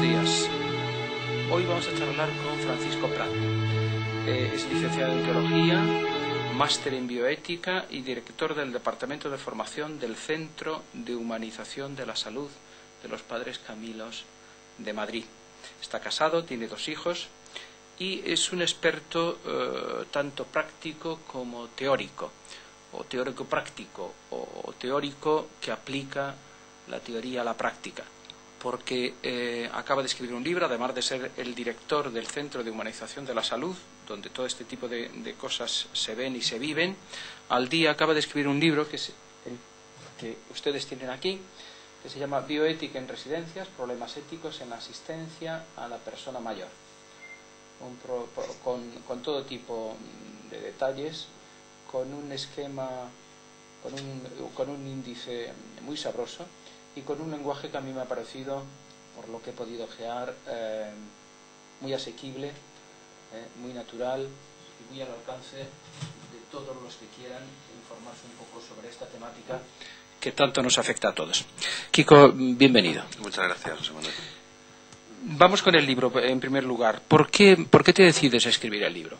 días. Hoy vamos a charlar con Francisco Prat. Es licenciado en Teología, máster en Bioética y director del Departamento de Formación del Centro de Humanización de la Salud de los Padres Camilos de Madrid. Está casado, tiene 2 hijos y es un experto tanto práctico como teórico, o teórico práctico, o teórico que aplica la teoría a la práctica, porque acaba de escribir un libro, además de ser el director del Centro de Humanización de la Salud, donde todo este tipo de cosas se ven y se viven. Al día acaba de escribir un libro que es el que ustedes tienen aquí, que se llama Bioética en residencias, problemas éticos en la asistencia a la persona mayor, con todo tipo de detalles, con un esquema, con un índice muy sabroso y con un lenguaje que a mí me ha parecido, por lo que he podido ojear, muy asequible, muy natural y muy al alcance de todos los que quieran informarse un poco sobre esta temática que tanto nos afecta a todos. Kiko, bienvenido. Muchas gracias, José Manuel. Vamos con el libro, en primer lugar. ¿Por qué te decides a escribir el libro?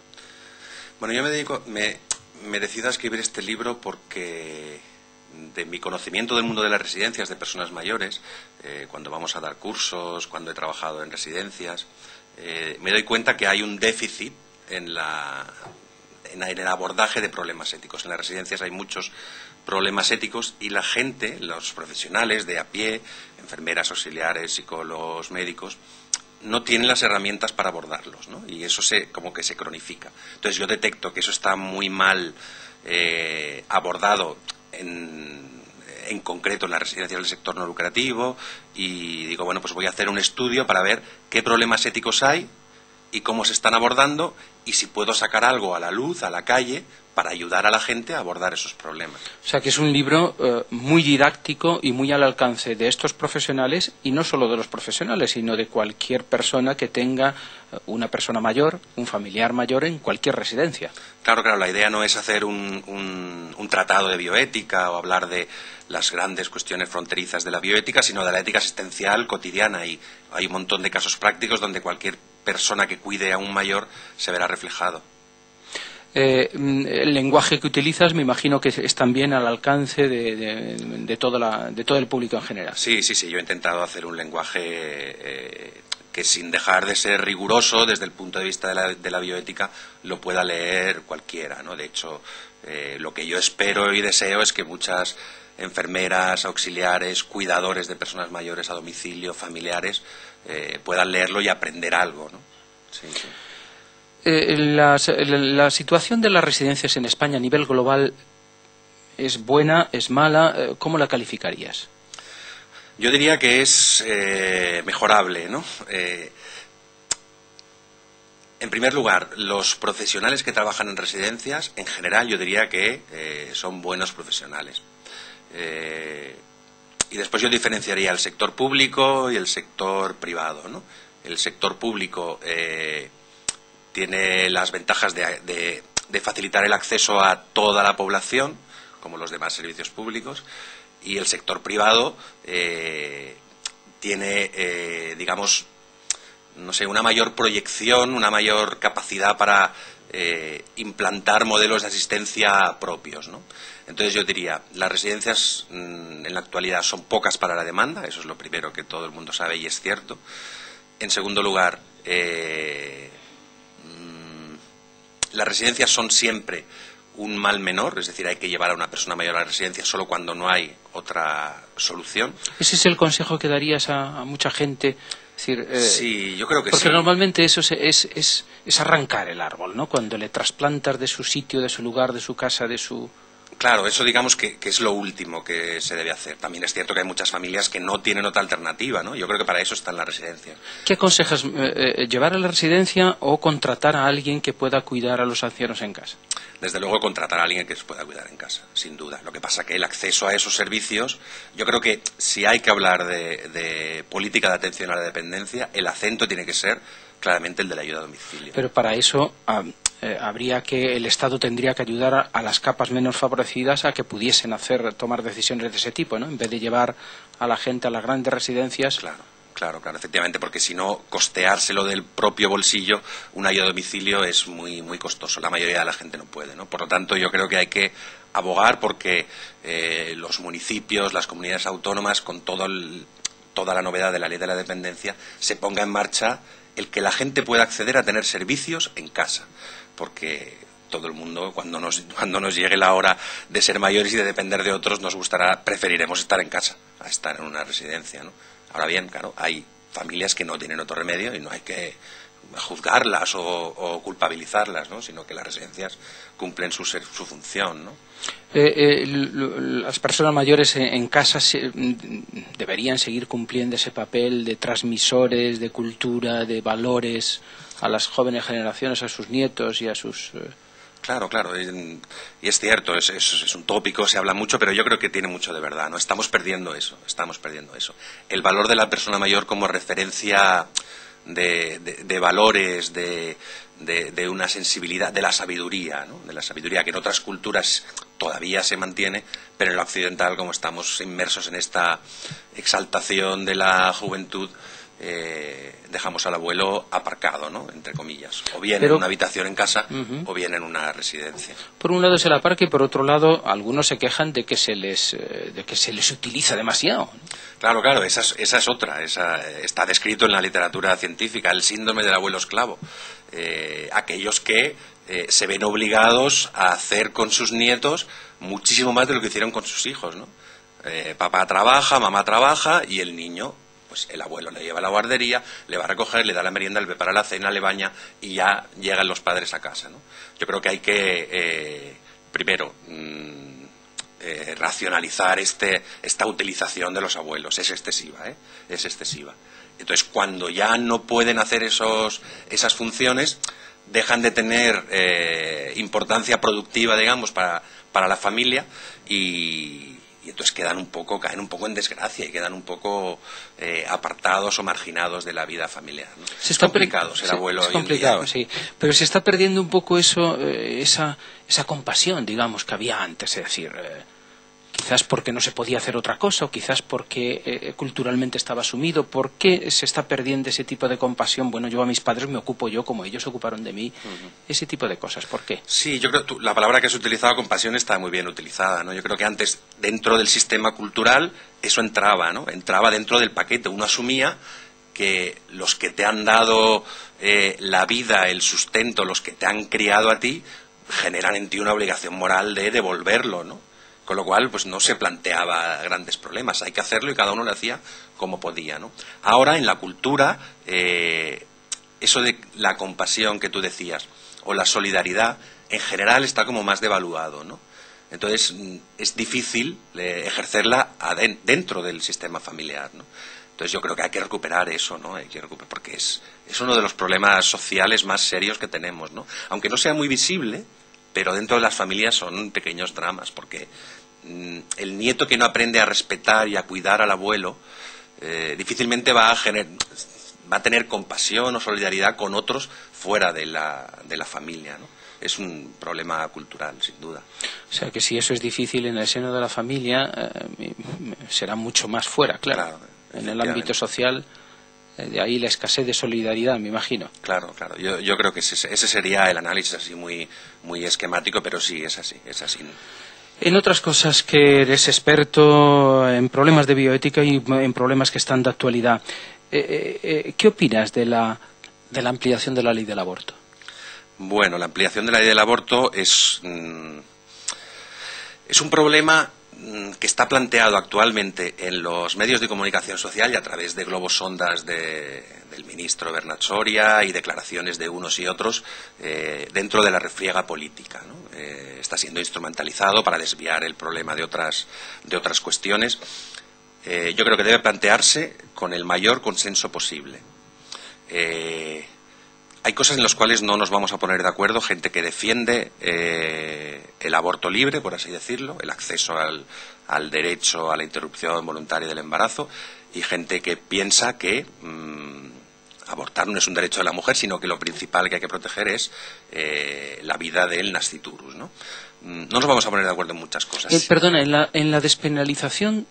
Bueno, yo me decido a escribir este libro porque de mi conocimiento del mundo de las residencias de personas mayores, cuando vamos a dar cursos, cuando he trabajado en residencias, me doy cuenta que hay un déficit en el abordaje de problemas éticos. En las residencias hay muchos problemas éticos y la gente, los profesionales de a pie, enfermeras, auxiliares, psicólogos, médicos, no tienen las herramientas para abordarlos, ¿no? Y eso como que se cronifica. Entonces yo detecto que eso está muy mal abordado en concreto en las residencias del sector no lucrativo, y digo, bueno, pues voy a hacer un estudio para ver qué problemas éticos hay y cómo se están abordando y si puedo sacar algo a la luz, a la calle, para ayudar a la gente a abordar esos problemas. O sea que es un libro muy didáctico y muy al alcance de estos profesionales, y no solo de los profesionales, sino de cualquier persona que tenga una persona mayor, un familiar mayor en cualquier residencia. Claro, la idea no es hacer un tratado de bioética o hablar de las grandes cuestiones fronterizas de la bioética, sino de la ética asistencial cotidiana, y hay un montón de casos prácticos donde cualquier persona que cuide a un mayor se verá reflejado. El lenguaje que utilizas me imagino que es también al alcance de todo el público en general. Sí, yo he intentado hacer un lenguaje que, sin dejar de ser riguroso desde el punto de vista de la bioética, lo pueda leer cualquiera, ¿no? De hecho, lo que yo espero y deseo es que muchas enfermeras, auxiliares, cuidadores de personas mayores a domicilio, familiares, puedan leerlo y aprender algo, ¿no? Sí. La situación de las residencias en España a nivel global es buena, es mala. ¿Cómo la calificarías? Yo diría que es mejorable, ¿no? En primer lugar, los profesionales que trabajan en residencias, en general, yo diría que son buenos profesionales. Y después yo diferenciaría el sector público y el sector privado, ¿no? El sector público tiene las ventajas de facilitar el acceso a toda la población, como los demás servicios públicos, y el sector privado tiene, digamos, no sé, una mayor proyección, una mayor capacidad para implantar modelos de asistencia propios, ¿no? Entonces yo diría, las residencias en la actualidad son pocas para la demanda, eso es lo primero que todo el mundo sabe y es cierto. En segundo lugar, las residencias son siempre un mal menor, es decir, hay que llevar a una persona mayor a la residencia solo cuando no hay otra solución. ¿Ese es el consejo que darías a mucha gente? Es decir, sí, yo creo que porque sí. Normalmente eso es arrancar el árbol, ¿no? Cuando le trasplantas de su sitio, de su lugar, de su casa, de su... Claro, eso digamos que es lo último que se debe hacer. También es cierto que hay muchas familias que no tienen otra alternativa, ¿no? Yo creo que para eso están las residencias. ¿Qué aconsejas? ¿Llevar a la residencia o contratar a alguien que pueda cuidar a los ancianos en casa? Desde luego contratar a alguien que se pueda cuidar en casa, sin duda. Lo que pasa que el acceso a esos servicios, yo creo que si hay que hablar de política de atención a la dependencia, el acento tiene que ser claramente el de la ayuda a domicilio. Pero para eso el Estado tendría que ayudar a las capas menos favorecidas a que pudiesen tomar decisiones de ese tipo, ¿no? En vez de llevar a la gente a las grandes residencias. Claro. Claro, claro, efectivamente, porque si no, costeárselo del propio bolsillo, una ayuda a domicilio es muy, muy costoso. La mayoría de la gente no puede, ¿no? Por lo tanto, yo creo que hay que abogar porque los municipios, las comunidades autónomas, con toda la novedad de la ley de la dependencia, se ponga en marcha el que la gente pueda acceder a tener servicios en casa. Porque todo el mundo, cuando nos llegue la hora de ser mayores y de depender de otros, preferiremos estar en casa a estar en una residencia, ¿no? Ahora bien, claro, hay familias que no tienen otro remedio y no hay que juzgarlas o culpabilizarlas, ¿no? Sino que las residencias cumplen su función, ¿no? Las personas mayores en casa deberían seguir cumpliendo ese papel de transmisores de cultura, de valores a las jóvenes generaciones, a sus nietos y a sus... Claro, claro, y es cierto, es un tópico, se habla mucho, pero yo creo que tiene mucho de verdad, ¿no? Estamos perdiendo eso. El valor de la persona mayor como referencia de valores, de una sensibilidad, de la sabiduría, ¿no? De la sabiduría que en otras culturas todavía se mantiene, pero en la occidental, como estamos inmersos en esta exaltación de la juventud, dejamos al abuelo aparcado, ¿no? Entre comillas, o bien en una habitación en casa o bien en una residencia. Por un lado se la aparca y por otro lado algunos se quejan de que se les utiliza demasiado, ¿no? Claro, claro, esa es otra, está descrito en la literatura científica, el síndrome del abuelo esclavo. Aquellos que se ven obligados a hacer con sus nietos muchísimo más de lo que hicieron con sus hijos, ¿no? Papá trabaja, mamá trabaja y el niño, pues el abuelo le lleva a la guardería, le va a recoger, le da la merienda, le prepara la cena, le baña y ya llegan los padres a casa, ¿no? Yo creo que hay que, primero, racionalizar esta utilización de los abuelos. Es excesiva, ¿eh? Es excesiva. Entonces, cuando ya no pueden hacer esas funciones, dejan de tener importancia productiva, digamos, para la familia y entonces caen un poco en desgracia y quedan un poco apartados o marginados de la vida familiar, ¿no? Es complicado ser abuelo hoy en día. Es complicado, sí. Pero se está perdiendo un poco esa compasión, digamos, que había antes. Es decir, quizás porque no se podía hacer otra cosa o quizás porque culturalmente estaba asumido. ¿Por qué se está perdiendo ese tipo de compasión? Bueno, yo a mis padres me ocupo yo como ellos se ocuparon de mí. Ese tipo de cosas, ¿por qué? Sí, yo creo que la palabra que has utilizado, compasión, está muy bien utilizada, ¿no? Yo creo que antes, dentro del sistema cultural, eso entraba, ¿no? Entraba dentro del paquete. Uno asumía que los que te han dado la vida, el sustento, los que te han criado a ti, generan en ti una obligación moral de devolverlo, ¿no? Con lo cual, pues no se planteaba grandes problemas. Hay que hacerlo y cada uno lo hacía como podía, ¿no? Ahora, en la cultura, eso de la compasión que tú decías, o la solidaridad, en general está como más devaluado, ¿no? Entonces, es difícil ejercerla dentro del sistema familiar, ¿no? Entonces, yo creo que hay que recuperar eso, ¿no? Porque es uno de los problemas sociales más serios que tenemos, ¿no? Aunque no sea muy visible, pero dentro de las familias son pequeños dramas, porque el nieto que no aprende a respetar y a cuidar al abuelo difícilmente va a tener compasión o solidaridad con otros fuera de la familia, ¿no? Es un problema cultural, sin duda. O sea, que si eso es difícil en el seno de la familia, será mucho más fuera, claro. En el ámbito social, de ahí la escasez de solidaridad, me imagino. Claro, claro. Yo creo que ese sería el análisis así muy, muy esquemático, pero sí, es así. En otras cosas que eres experto en problemas de bioética y en problemas que están de actualidad, ¿qué opinas de la ampliación de la ley del aborto? Bueno, la ampliación de la ley del aborto es un problema que está planteado actualmente en los medios de comunicación social y a través de globos sondas del ministro Bernat Soria y declaraciones de unos y otros dentro de la refriega política, ¿no? Está siendo instrumentalizado para desviar el problema de otras cuestiones. Yo creo que debe plantearse con el mayor consenso posible. Hay cosas en las cuales no nos vamos a poner de acuerdo, gente que defiende el aborto libre, por así decirlo, el acceso al derecho a la interrupción voluntaria del embarazo, y gente que piensa que abortar no es un derecho de la mujer, sino que lo principal que hay que proteger es la vida del nasciturus, ¿no? No nos vamos a poner de acuerdo en muchas cosas. Perdona, en la despenalización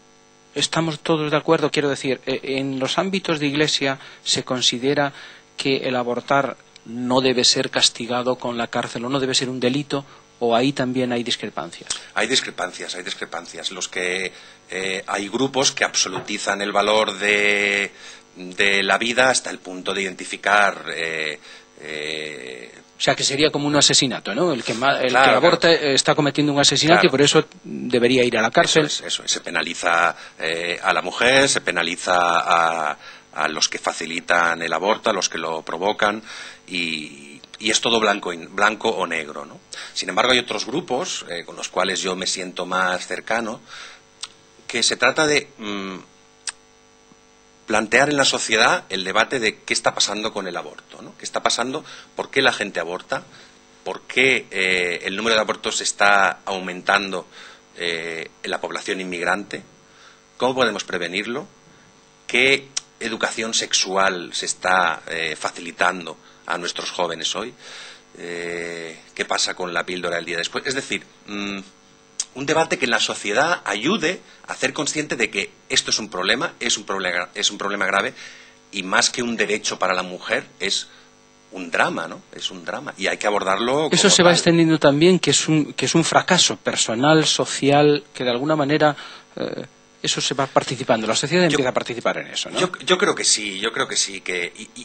estamos todos de acuerdo, quiero decir, en los ámbitos de Iglesia se considera que el abortar no debe ser castigado con la cárcel o no debe ser un delito, o ahí también hay discrepancias. Hay discrepancias. Hay grupos que absolutizan el valor de la vida hasta el punto de identificar o sea, que sería como un asesinato, ¿no? El que aborta está cometiendo un asesinato, y por eso debería ir a la cárcel. Eso es. Se penaliza a la mujer, se penaliza a los que facilitan el aborto, a los que lo provocan, y es todo blanco o negro, ¿no? Sin embargo, hay otros grupos con los cuales yo me siento más cercano, que se trata de plantear en la sociedad el debate de qué está pasando con el aborto, ¿no? ¿Qué está pasando? ¿Por qué la gente aborta? ¿Por qué el número de abortos está aumentando en la población inmigrante? ¿Cómo podemos prevenirlo? ¿Qué educación sexual se está facilitando a nuestros jóvenes hoy? ¿Qué pasa con la píldora el día después? Es decir, un debate que en la sociedad ayude a hacer consciente de que esto es un problema grave, y más que un derecho para la mujer es un drama, ¿no? Es un drama y hay que abordarlo. Eso se va extendiendo también, que es un fracaso personal, social, que de alguna manera eso se va participando. La sociedad empieza a participar en eso, ¿no? Yo creo que sí,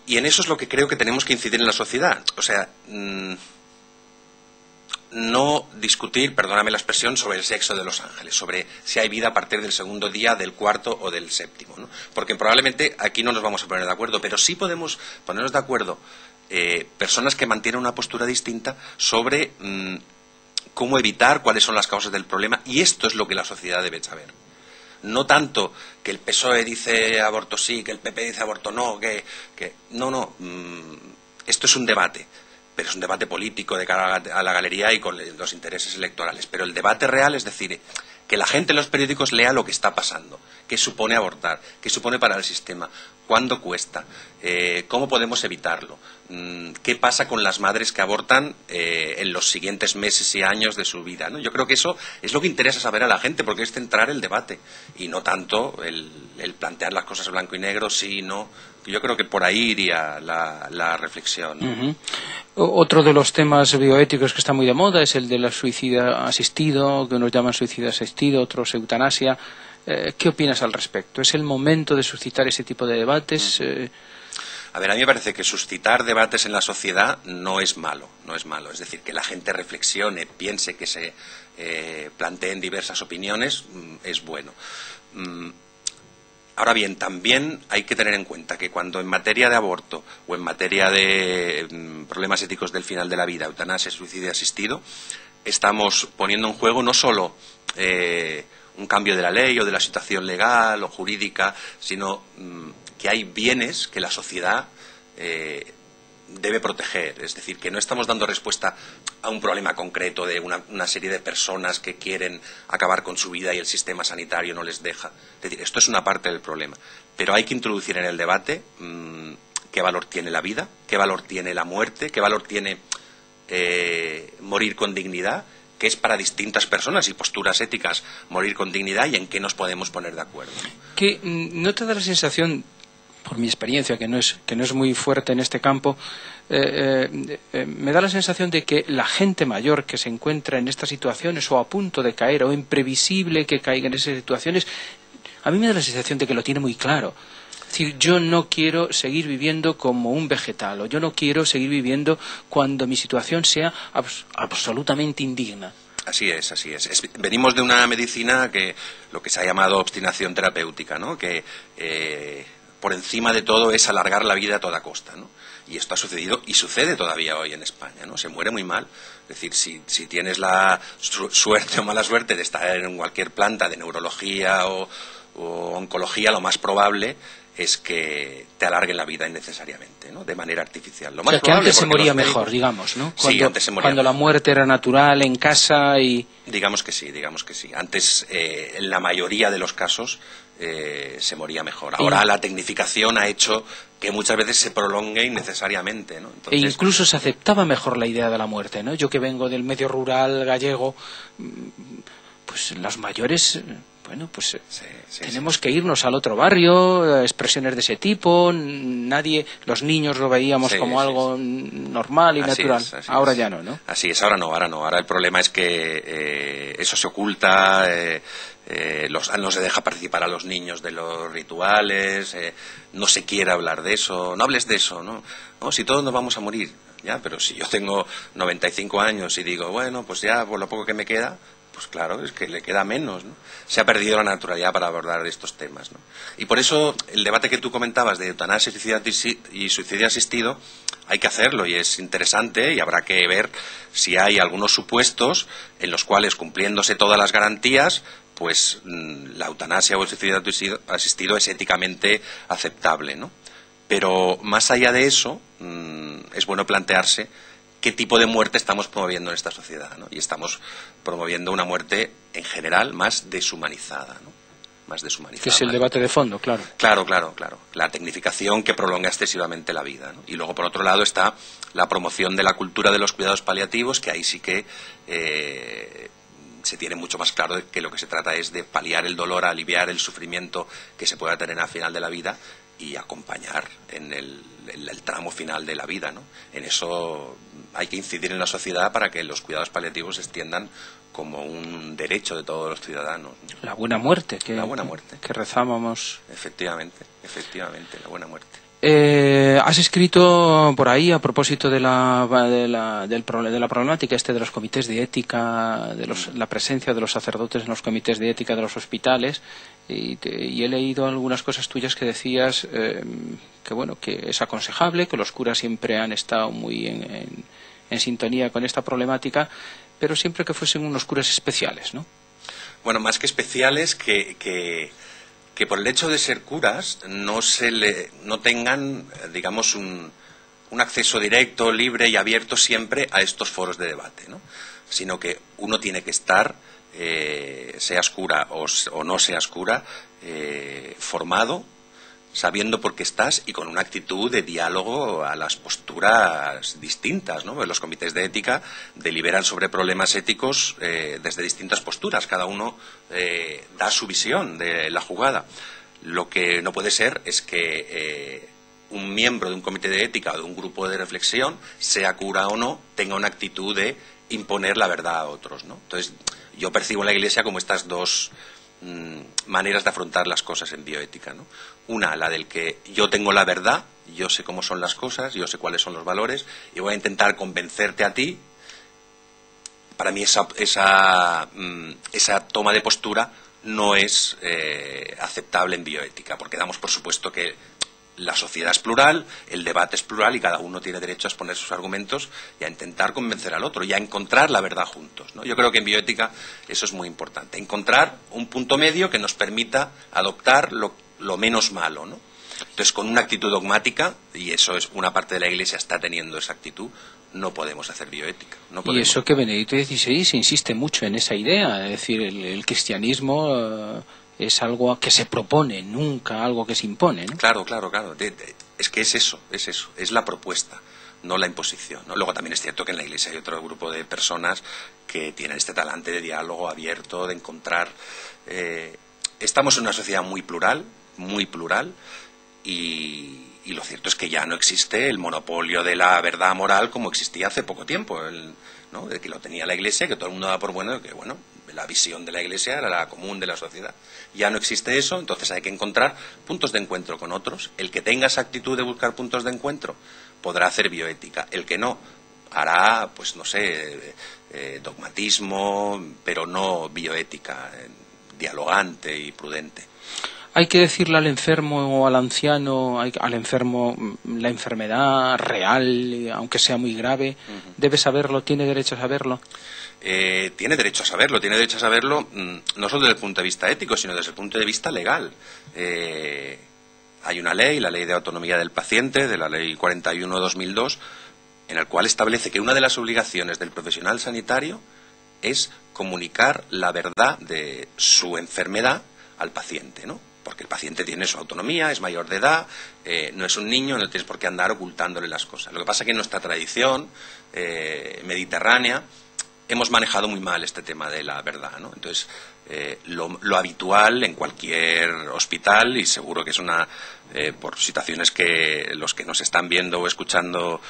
y en eso es lo que creo que tenemos que incidir en la sociedad. O sea, no discutir, perdóname la expresión, sobre el sexo de los ángeles, sobre si hay vida a partir del segundo día, del cuarto o del séptimo, ¿no? Porque probablemente aquí no nos vamos a poner de acuerdo, pero sí podemos ponernos de acuerdo personas que mantienen una postura distinta sobre cómo evitar, cuáles son las causas del problema, y esto es lo que la sociedad debe saber. No tanto que el PSOE dice aborto sí, que el PP dice aborto no, no. Esto es un debate, pero es un debate político de cara a la galería y con los intereses electorales. Pero el debate real es decir, que la gente en los periódicos lea lo que está pasando, qué supone abortar, qué supone para el sistema, cuándo cuesta, cómo podemos evitarlo, qué pasa con las madres que abortan en los siguientes meses y años de su vida, ¿no? Yo creo que eso es lo que interesa saber a la gente, porque es centrar el debate y no tanto el plantear las cosas blanco y negro, sí, no. Yo creo que por ahí iría la reflexión, ¿no? Otro de los temas bioéticos que está muy de moda es el del suicidio asistido, que unos llaman suicidio asistido, otros eutanasia. ¿Qué opinas al respecto? ¿Es el momento de suscitar ese tipo de debates? A ver, a mí me parece que suscitar debates en la sociedad no es malo. Es decir, que la gente reflexione, piense, que se planteen diversas opiniones, es bueno. Ahora bien, también hay que tener en cuenta que cuando en materia de aborto o en materia de problemas éticos del final de la vida, eutanasia, suicidio asistido, estamos poniendo en juego no solo un cambio de la ley o de la situación legal o jurídica, sino que hay bienes que la sociedad debe proteger. Es decir, que no estamos dando respuesta a un problema concreto de una serie de personas que quieren acabar con su vida y el sistema sanitario no les deja. Es decir, esto es una parte del problema. Pero hay que introducir en el debate qué valor tiene la vida, qué valor tiene la muerte, qué valor tiene morir con dignidad, que es para distintas personas y posturas éticas morir con dignidad, y en qué nos podemos poner de acuerdo. ¿Que no te da la sensación, por mi experiencia, que no es muy fuerte en este campo, me da la sensación de que la gente mayor que se encuentra en estas situaciones o a punto de caer o imprevisible que caiga en esas situaciones, a mí me da la sensación de que lo tiene muy claro? Es decir, yo no quiero seguir viviendo como un vegetal, o yo no quiero seguir viviendo cuando mi situación sea absolutamente indigna. Así es. Venimos de una medicina que lo que se ha llamado obstinación terapéutica, ¿no? Que por encima de todo es alargar la vida a toda costa, ¿no? Y esto ha sucedido y sucede todavía hoy en España, ¿no? Se muere muy mal. Es decir, si tienes la suerte o mala suerte de estar en cualquier planta de neurología o oncología, lo más probable es que te alarguen la vida innecesariamente, ¿no? De manera artificial. Lo más o sea, que antes se moría mejor, digamos, ¿no? Sí, antes se moría cuando mejor. La muerte era natural, en casa y... Digamos que sí. Antes, en la mayoría de los casos, se moría mejor. Ahora la tecnificación ha hecho que muchas veces se prolongue innecesariamente, ¿no? Entonces, e incluso se aceptaba mejor la idea de la muerte, ¿no? Yo que vengo del medio rural gallego, pues los mayores bueno, pues Sí, tenemos que irnos al otro barrio, expresiones de ese tipo, los niños lo veíamos como algo normal y natural. Ahora ya no. Así es, ahora no. Ahora el problema es que eso se oculta, no se deja participar a los niños de los rituales, no se quiere hablar de eso, no hables de eso, ¿no? No, si todos nos vamos a morir, ya, pero si yo tengo 95 años y digo, bueno, pues ya por lo poco que me queda, pues claro, es que le queda menos, ¿no? Se ha perdido la naturalidad para abordar estos temas, ¿no? Y por eso el debate que tú comentabas de eutanasia y suicidio asistido hay que hacerlo y es interesante y habrá que ver si hay algunos supuestos en los cuales, cumpliéndose todas las garantías, pues la eutanasia o el suicidio asistido es éticamente aceptable, ¿no? Pero más allá de eso, es bueno plantearse qué tipo de muerte estamos promoviendo en esta sociedad, ¿no? Y estamos promoviendo una muerte, en general, más deshumanizada, ¿no? Más deshumanizada. Que es el debate de fondo, claro. Claro. La tecnificación que prolonga excesivamente la vida, ¿no? Y luego, por otro lado, está la promoción de la cultura de los cuidados paliativos, que ahí sí que se tiene mucho más claro que lo que se trata es de paliar el dolor, aliviar el sufrimiento que se pueda tener al final de la vida y acompañar en el tramo final de la vida, ¿no? En eso hay que incidir en la sociedad para que los cuidados paliativos se extiendan como un derecho de todos los ciudadanos, ¿no? La buena muerte, la buena muerte que rezábamos. Efectivamente, la buena muerte. Has escrito por ahí a propósito de la problemática de los comités de ética, la presencia de los sacerdotes en los comités de ética de los hospitales, y he leído algunas cosas tuyas que decías que es aconsejable, que los curas siempre han estado muy en sintonía con esta problemática, pero siempre que fuesen unos curas especiales, ¿no? Bueno, más que especiales, que por el hecho de ser curas no tengan, digamos, un acceso directo, libre y abierto siempre a estos foros de debate, ¿no? Sino que uno tiene que estar, seas cura o no seas cura, formado, sabiendo por qué estás y con una actitud de diálogo a las posturas distintas, ¿no? Los comités de ética deliberan sobre problemas éticos desde distintas posturas, cada uno da su visión de la jugada. Lo que no puede ser es que un miembro de un comité de ética o de un grupo de reflexión, sea cura o no, tenga una actitud de imponer la verdad a otros, ¿no? Entonces, yo percibo en la Iglesia como estas dos maneras de afrontar las cosas en bioética, ¿no? Una, la del que yo tengo la verdad, yo sé cómo son las cosas, yo sé cuáles son los valores y voy a intentar convencerte a ti. Para mí esa toma de postura no es aceptable en bioética, porque damos por supuesto que la sociedad es plural, el debate es plural y cada uno tiene derecho a exponer sus argumentos y a intentar convencer al otro y a encontrar la verdad juntos, ¿no? Yo creo que en bioética eso es muy importante, encontrar un punto medio que nos permita adoptar lo menos malo, ¿no? Entonces, con una actitud dogmática, y eso es una parte de la Iglesia está teniendo esa actitud, no podemos hacer bioética. No podemos. Y eso que Benedicto XVI insiste mucho en esa idea, es decir, el cristianismo es algo que se propone, nunca algo que se impone, ¿no? Claro. Es que es eso, es la propuesta, no la imposición, ¿no? Luego también es cierto que en la Iglesia hay otro grupo de personas que tienen este talante de diálogo abierto, de encontrar. Estamos en una sociedad muy plural, y lo cierto es que ya no existe el monopolio de la verdad moral como existía hace poco tiempo, ¿no? De que lo tenía la Iglesia, que todo el mundo daba por bueno, que bueno, la visión de la Iglesia era la común de la sociedad. Ya no existe eso, entonces hay que encontrar puntos de encuentro con otros. El que tenga esa actitud de buscar puntos de encuentro podrá hacer bioética. El que no, hará, pues no sé, dogmatismo, pero no bioética, dialogante y prudente. Hay que decirle al enfermo o al anciano, al enfermo, la enfermedad real, aunque sea muy grave, debe saberlo, tiene derecho a saberlo. Tiene derecho a saberlo, no solo desde el punto de vista ético, sino desde el punto de vista legal. Hay una ley, la Ley de Autonomía del Paciente, de la Ley 41/2002, en el cual establece que una de las obligaciones del profesional sanitario es comunicar la verdad de su enfermedad al paciente, ¿no? Porque el paciente tiene su autonomía, es mayor de edad, no es un niño, no tienes por qué andar ocultándole las cosas. Lo que pasa es que en nuestra tradición mediterránea hemos manejado muy mal este tema de la verdad, ¿no? Entonces, lo habitual en cualquier hospital, y seguro que es por situaciones que los que nos están viendo o escuchando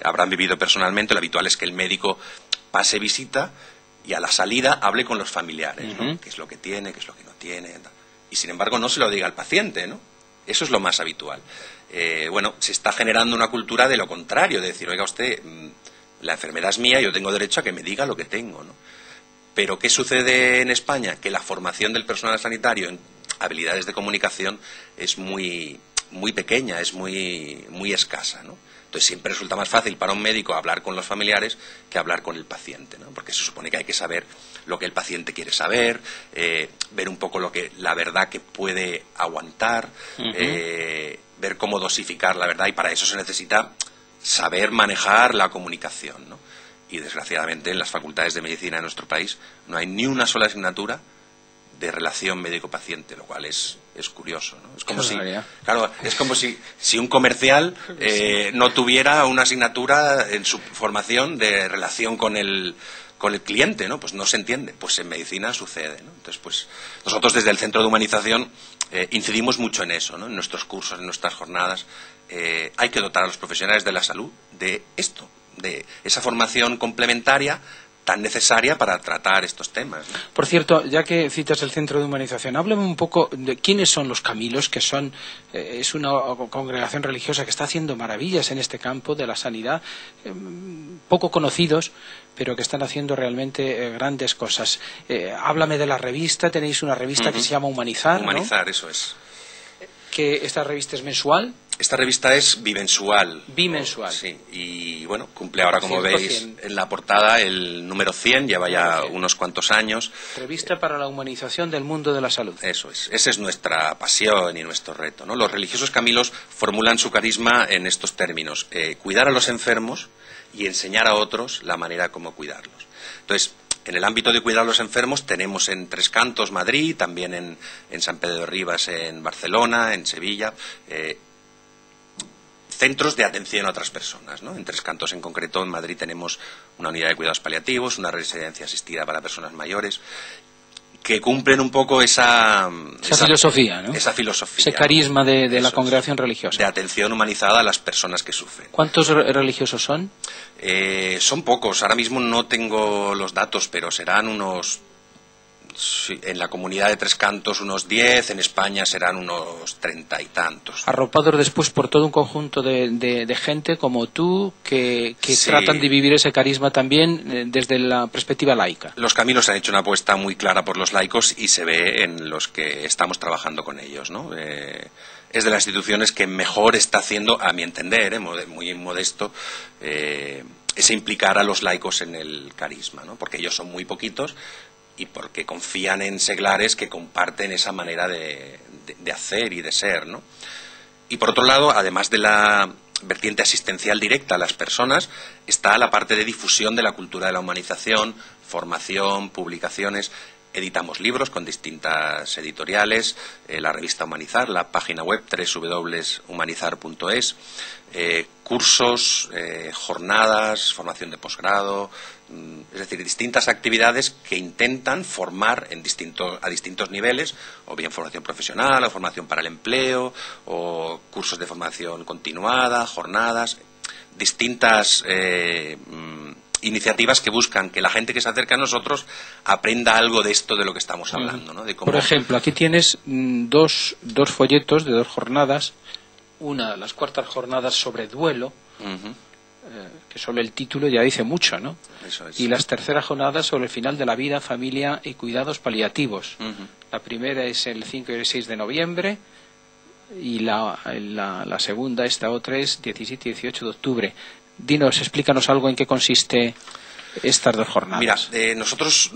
habrán vivido personalmente, lo habitual es que el médico pase visita y a la salida hable con los familiares, ¿no? ¿Qué es lo que tiene, qué es lo que no tiene? Y sin embargo no se lo diga al paciente, ¿no? Eso es lo más habitual. Bueno, se está generando una cultura de lo contrario, de decir, oiga usted, la enfermedad es mía, yo tengo derecho a que me diga lo que tengo, ¿no? Pero ¿qué sucede en España? Que la formación del personal sanitario en habilidades de comunicación es muy pequeña, es muy escasa, ¿no? Entonces siempre resulta más fácil para un médico hablar con los familiares que hablar con el paciente, ¿no? Porque se supone que hay que saber lo que el paciente quiere saber, ver un poco la verdad que puede aguantar, ver cómo dosificar la verdad, y para eso se necesita saber manejar la comunicación, ¿no? Y desgraciadamente en las facultades de medicina de nuestro país no hay ni una sola asignatura de relación médico-paciente, lo cual es curioso, ¿no? Es como si un comercial no tuviera una asignatura en su formación de relación con el cliente, ¿no? Pues no se entiende. Pues en medicina sucede, ¿no? Entonces, pues nosotros desde el Centro de Humanización incidimos mucho en eso, ¿no? En nuestros cursos, en nuestras jornadas. Hay que dotar a los profesionales de la salud de esto, de esa formación complementaria tan necesaria para tratar estos temas, ¿no? Por cierto, ya que citas el Centro de Humanización, háblame un poco de quiénes son los Camilos, que es una congregación religiosa que está haciendo maravillas en este campo de la sanidad, poco conocidos, pero que están haciendo realmente grandes cosas. Háblame de la revista, tenéis una revista que se llama Humanizar, ¿no? Humanizar, eso es. Que esta revista es mensual. Esta revista es bimensual. Bimensual. Sí, y bueno, cumple ahora, como veis en la portada, el número 100, lleva ya unos cuantos años. Revista para la humanización del mundo de la salud. Eso es, esa es nuestra pasión y nuestro reto, ¿no? Los religiosos Camilos formulan su carisma en estos términos: cuidar a los enfermos y enseñar a otros la manera como cuidarlos. Entonces, en el ámbito de cuidar a los enfermos tenemos en Tres Cantos, Madrid, también en San Pedro de Ribas, en Barcelona, en Sevilla, centros de atención a otras personas, ¿no? En Tres Cantos en concreto, en Madrid, tenemos una unidad de cuidados paliativos, una residencia asistida para personas mayores, que cumplen un poco esa filosofía, ¿no? Esa filosofía. Ese carisma de la congregación religiosa. De atención humanizada a las personas que sufren. ¿Cuántos religiosos son? Son pocos. Ahora mismo no tengo los datos, pero serán unos... en la comunidad de Tres Cantos unos 10, en España serán unos 30 y tantos. Arropados después por todo un conjunto de gente como tú que tratan de vivir ese carisma también desde la perspectiva laica. Los Camilos han hecho una apuesta muy clara por los laicos y se ve en los que estamos trabajando con ellos, ¿no? Es de las instituciones que mejor está haciendo, a mi entender, muy modesto, ese implicar a los laicos en el carisma, ¿no? Porque ellos son muy poquitos y porque confían en seglares que comparten esa manera de hacer y de ser, ¿no? Y por otro lado, además de la vertiente asistencial directa a las personas, está la parte de difusión de la cultura de la humanización, formación, publicaciones. Editamos libros con distintas editoriales, la revista Humanizar, la página web www.humanizar.es, cursos, jornadas, formación de posgrado, es decir, distintas actividades que intentan formar a distintos niveles, o bien formación profesional, o formación para el empleo, o cursos de formación continuada, jornadas, distintas iniciativas que buscan que la gente que se acerca a nosotros aprenda algo de esto de lo que estamos hablando, ¿no? De cómo... Por ejemplo, aquí tienes dos folletos de 2 jornadas, una, las 4 jornadas sobre duelo, que solo el título ya dice mucho, ¿no? Eso es. Y las 3 jornadas sobre el final de la vida, familia y cuidados paliativos. La primera es el 5 y el 6 de noviembre y la segunda, esta otra, es 17 y 18 de octubre. Dinos, explícanos algo en qué consiste estas 2 jornadas. Mira, nosotros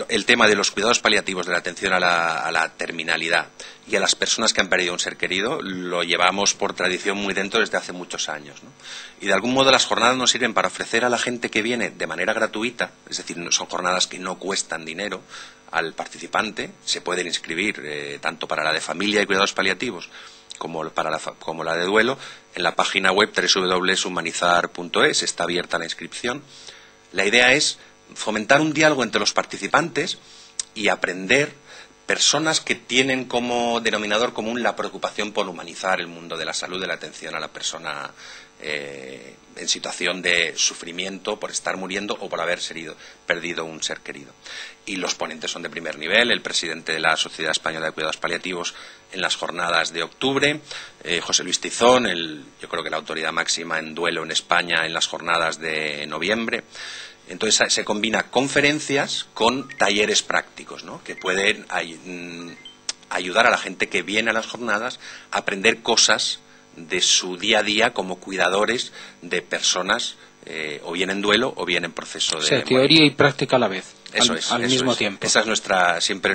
el tema de los cuidados paliativos, de la atención a la terminalidad y a las personas que han perdido un ser querido, lo llevamos por tradición muy dentro desde hace muchos años, ¿no? Y de algún modo las jornadas nos sirven para ofrecer a la gente que viene de manera gratuita, es decir, son jornadas que no cuestan dinero al participante, se pueden inscribir tanto para la de familia y cuidados paliativos como la de duelo, en la página web www.humanizar.es. Está abierta la inscripción. La idea es fomentar un diálogo entre los participantes y aprender personas que tienen como denominador común la preocupación por humanizar el mundo de la salud, de la atención a la persona en situación de sufrimiento por estar muriendo o por haber perdido un ser querido. Y los ponentes son de primer nivel: el presidente de la Sociedad Española de Cuidados Paliativos en las jornadas de octubre, José Luis Tizón, yo creo que la autoridad máxima en duelo en España en las jornadas de noviembre. Entonces se combina conferencias con talleres prácticos, ¿no?, que pueden ayudar a la gente que viene a las jornadas a aprender cosas de su día a día como cuidadores de personas o bien en duelo o bien en proceso de... O sea, teoría y práctica a la vez, al eso mismo es. tiempo. Esa es siempre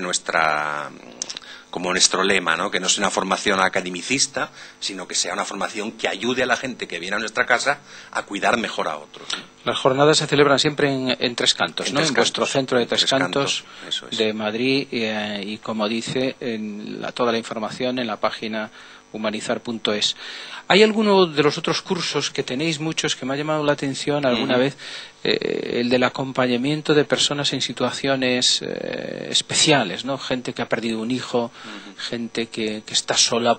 como nuestro lema, ¿no?, que no sea una formación academicista, sino que sea una formación que ayude a la gente que viene a nuestra casa a cuidar mejor a otros, ¿no? Las jornadas se celebran siempre en Tres Cantos, ¿no? En vuestro centro de Tres Cantos de Madrid, y como dice, toda la información en la página humanizar.es. ¿Hay alguno de los otros cursos, que tenéis muchos, que me ha llamado la atención alguna vez, el del acompañamiento de personas en situaciones especiales, ¿no? Gente que ha perdido un hijo, gente que está sola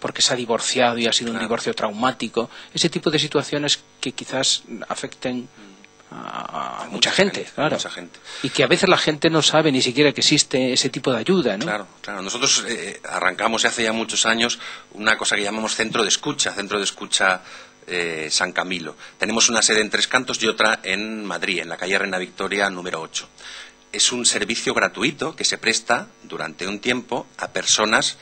porque se ha divorciado y ha sido un divorcio traumático, ese tipo de situaciones que quizás afecten a mucha gente, claro. Mucha gente. Y que a veces la gente no sabe ni siquiera que existe ese tipo de ayuda, ¿no? Claro. Nosotros arrancamos hace ya muchos años una cosa que llamamos Centro de Escucha San Camilo. Tenemos una sede en Tres Cantos y otra en Madrid, en la calle Reina Victoria número 8. Es un servicio gratuito que se presta durante un tiempo a personas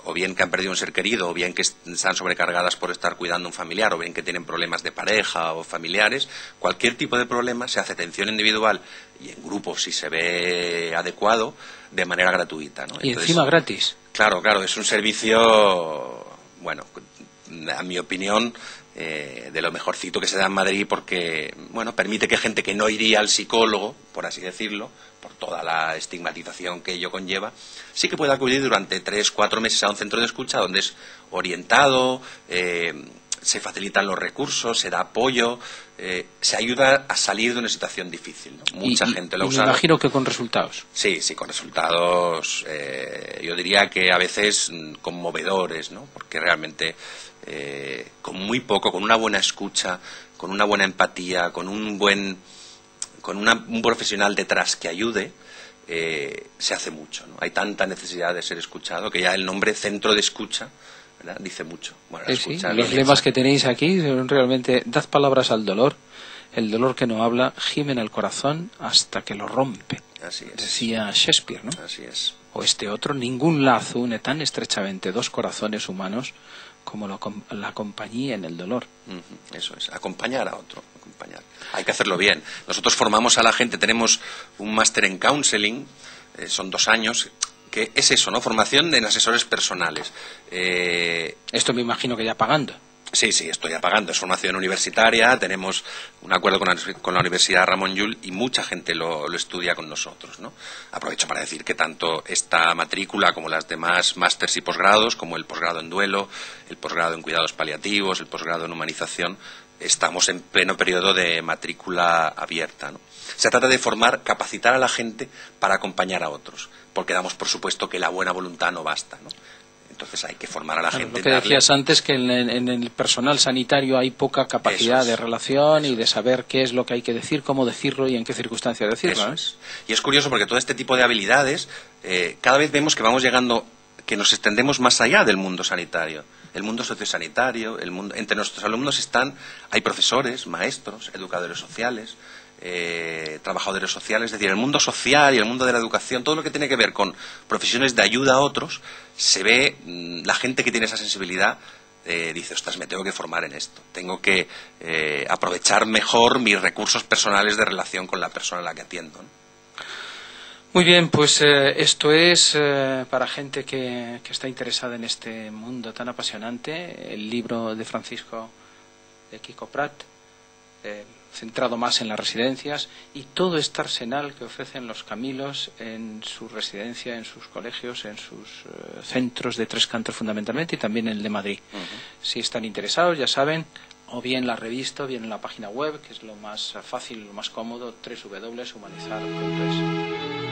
o bien que han perdido un ser querido, o bien que están sobrecargadas por estar cuidando a un familiar, o bien que tienen problemas de pareja o familiares. Cualquier tipo de problema se hace atención individual y en grupo, si se ve adecuado, de manera gratuita, ¿no? Y entonces, encima gratis. Claro, es un servicio, bueno, a mi opinión, de lo mejorcito que se da en Madrid, porque, bueno, permite que gente que no iría al psicólogo, por así decirlo, por toda la estigmatización que ello conlleva, sí que puede acudir durante 3-4 meses a un centro de escucha donde es orientado, se facilitan los recursos, se da apoyo, se ayuda a salir de una situación difícil, ¿no? Mucha gente lo usa. Me imagino que con resultados. Sí, con resultados, yo diría que a veces conmovedores, ¿no? Porque realmente con muy poco, con una buena escucha, con una buena empatía, con un profesional detrás que ayude, se hace mucho, ¿no? Hay tanta necesidad de ser escuchado que ya el nombre Centro de Escucha, ¿verdad?, dice mucho. Bueno, los lemas que tenéis aquí son realmente: dad palabras al dolor, el dolor que no habla gime en el corazón hasta que lo rompe. Así es. Decía Shakespeare, ¿no? Así es. O este otro: ningún lazo une tan estrechamente dos corazones humanos como la compañía en el dolor. Eso es, acompañar a otro, acompañar. Hay que hacerlo bien. Nosotros formamos a la gente, tenemos un máster en counseling, son 2 años, que es eso, ¿no? Formación en asesores personales. Esto me imagino que ya pagando. Sí, estoy pagando. Es formación universitaria, tenemos un acuerdo con la Universidad Ramon Llull y mucha gente lo estudia con nosotros, ¿no? Aprovecho para decir que tanto esta matrícula como las demás másters y posgrados, como el posgrado en duelo, el posgrado en cuidados paliativos, el posgrado en humanización, estamos en pleno periodo de matrícula abierta, ¿no? Se trata de capacitar a la gente para acompañar a otros, porque damos por supuesto que la buena voluntad no basta, ¿no? Entonces hay que formar a la gente. Lo que decías antes, que en el personal sanitario hay poca capacidad de relación y de saber qué es lo que hay que decir, cómo decirlo y en qué circunstancias decirlo. Eso es. Y es curioso porque todo este tipo de habilidades, cada vez vemos que vamos llegando, que nos extendemos más allá del mundo sanitario. El mundo sociosanitario, entre nuestros alumnos hay profesores, maestros, educadores sociales, trabajadores sociales, es decir, el mundo social y el mundo de la educación, todo lo que tiene que ver con profesiones de ayuda a otros, se ve la gente que tiene esa sensibilidad, dice: ostras, me tengo que formar en esto, tengo que aprovechar mejor mis recursos personales de relación con la persona a la que atiendo, ¿no? Muy bien, pues esto es para gente que está interesada en este mundo tan apasionante, el libro de Francisco de Quico Prat, centrado más en las residencias, y todo este arsenal que ofrecen los Camilos en su residencia, en sus colegios, en sus centros de Tres Cantos fundamentalmente, y también en el de Madrid. Si están interesados, ya saben, o bien la revista o bien en la página web, que es lo más fácil, lo más cómodo, www.humanizar.es.